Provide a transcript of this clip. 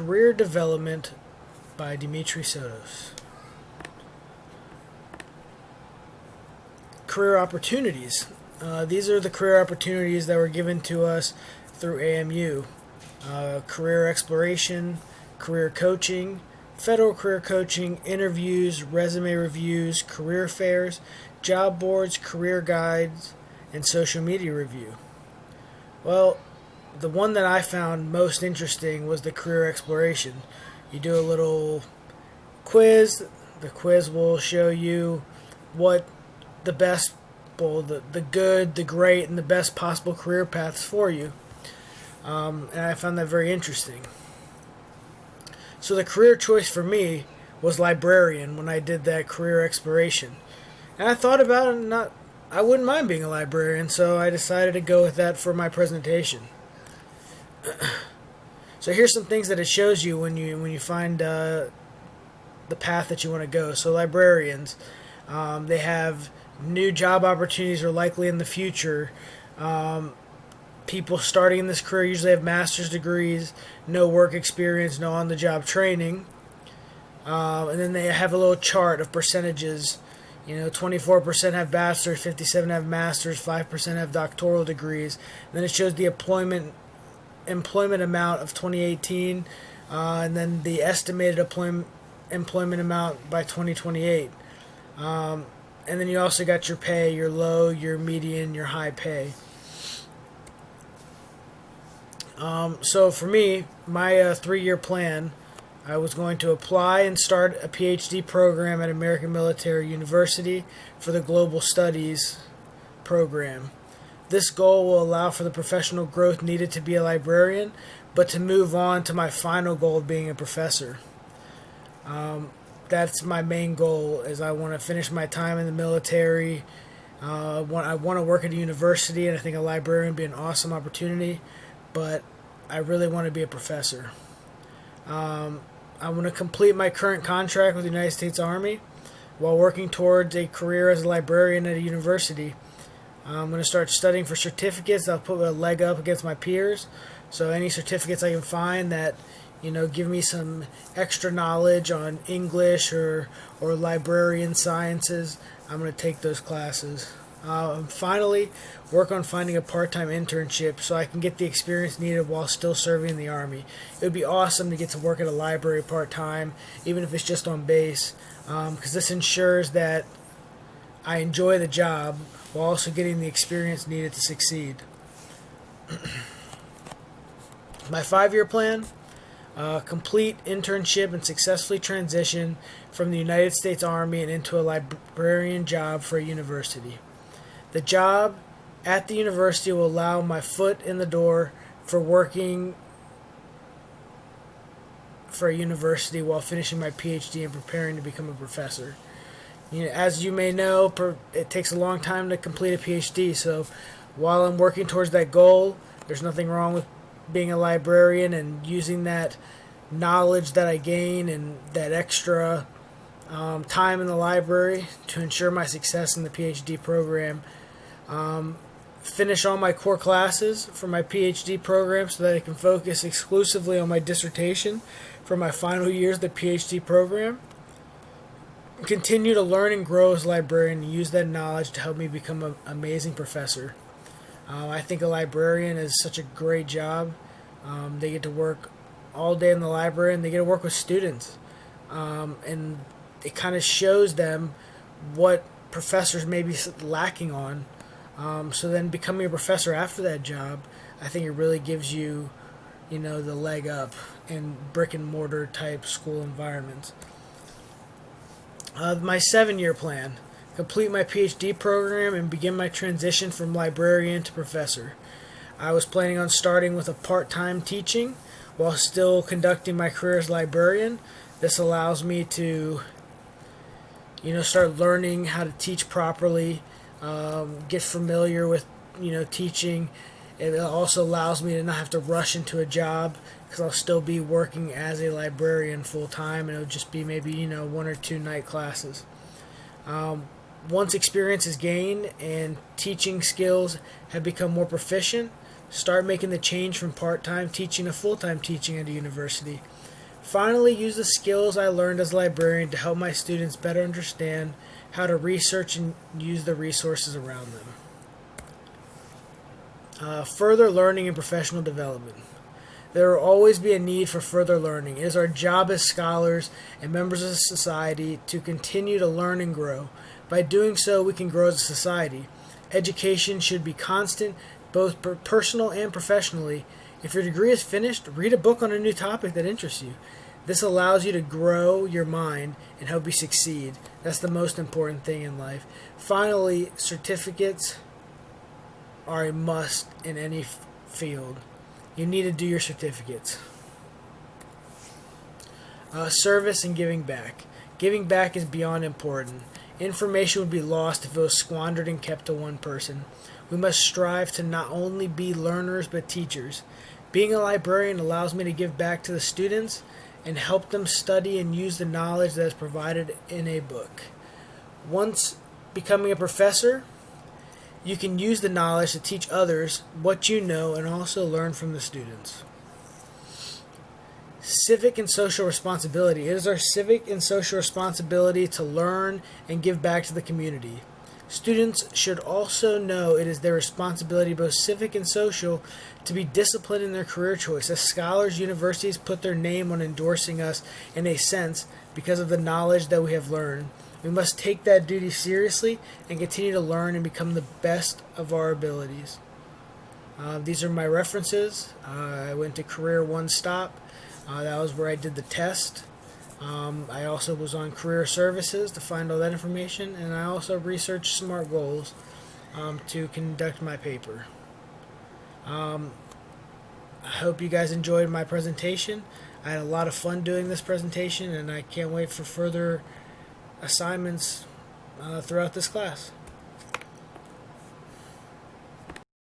Career Development by Dimitri Sotos. Career opportunities. These are the career opportunities that were given to us through AMU. Career exploration, career coaching, federal career coaching, interviews, resume reviews, career fairs, job boards, career guides, and social media review. Well, the one that I found most interesting was the career exploration. You do a little quiz. The quiz will show you what the best, well, the good, the great, and the best possible career paths for you. And I found that very interesting. So the career choice for me was librarian when I did that career exploration. And I thought about it, and I wouldn't mind being a librarian, so I decided to go with that for my presentation. So here's some things that it shows you when you find the path that you want to go. So librarians, they have new job opportunities are likely in the future. People starting in this career usually have master's degrees, no work experience, no on-the-job training. And then they have a little chart of percentages. 24% have bachelor's, 57% have master's, 5% have doctoral degrees. And then it shows the employment amount of 2018, and then the estimated employment amount by 2028. And then you also got your pay, your low, your median, your high pay. So for me, my 3-year plan, I was going to apply and start a PhD program at American Military University for the Global Studies program. This goal will allow for the professional growth needed to be a librarian, but to move on to my final goal of being a professor. That's my main goal, is I want to finish my time in the military. I want to work at a university, and I think a librarian would be an awesome opportunity, but I really want to be a professor. I want to complete my current contract with the United States Army while working towards a career as a librarian at a university. I'm going to start studying for certificates. I'll put a leg up against my peers. So any certificates I can find that, give me some extra knowledge on English or librarian sciences, I'm going to take those classes. Finally, work on finding a part-time internship so I can get the experience needed while still serving in the Army. It would be awesome to get to work at a library part-time, even if it's just on base, because this ensures that I enjoy the job while also getting the experience needed to succeed. My 5-year plan, complete internship and successfully transition from the United States Army and into a librarian job for a university. The job at the university will allow my foot in the door for working for a university while finishing my PhD and preparing to become a professor. As you may know, it takes a long time to complete a PhD, so while I'm working towards that goal, there's nothing wrong with being a librarian and using that knowledge that I gain and that extra time in the library to ensure my success in the PhD program. Finish all my core classes for my PhD program so that I can focus exclusively on my dissertation for my final years of the PhD program. Continue to learn and grow as a librarian and use that knowledge to help me become an amazing professor. I think a librarian is such a great job. They get to work all day in the library and they get to work with students. And it kind of shows them what professors may be lacking on. So then becoming a professor after that job, I think it really gives you, the leg up in brick and mortar type school environments. My 7-year plan, complete my PhD program and begin my transition from librarian to professor. I was planning on starting with a part-time teaching while still conducting my career as librarian. This allows me to, start learning how to teach properly, get familiar with, teaching. It also allows me to not have to rush into a job because I'll still be working as a librarian full-time, and it'll just be maybe, 1 or 2 night classes. Once experience is gained and teaching skills have become more proficient, start making the change from part-time teaching to full-time teaching at a university. Finally, use the skills I learned as a librarian to help my students better understand how to research and use the resources around them. Further learning and professional development. There will always be a need for further learning. It is our job as scholars and members of society to continue to learn and grow. By doing so, we can grow as a society. Education should be constant, both personal and professionally. If your degree is finished, read a book on a new topic that interests you. This allows you to grow your mind and help you succeed. That's the most important thing in life. Finally, certificates are a must in any field. You need to do your certificates. Service and giving back. Giving back is beyond important. Information would be lost if it was squandered and kept to one person. We must strive to not only be learners but teachers. Being a librarian allows me to give back to the students and help them study and use the knowledge that is provided in a book. Once becoming a professor, you can use the knowledge to teach others what you know and also learn from the students. Civic and social responsibility. It is our civic and social responsibility to learn and give back to the community. Students should also know it is their responsibility, both civic and social, to be disciplined in their career choice. As scholars, universities put their name on endorsing us in a sense because of the knowledge that we have learned. We must take that duty seriously and continue to learn and become the best of our abilities. These are my references. I went to Career One Stop. That was where I did the test. I also was on Career Services to find all that information, and I also researched SMART goals to conduct my paper. I hope you guys enjoyed my presentation. I had a lot of fun doing this presentation, and I can't wait for further assignments throughout this class.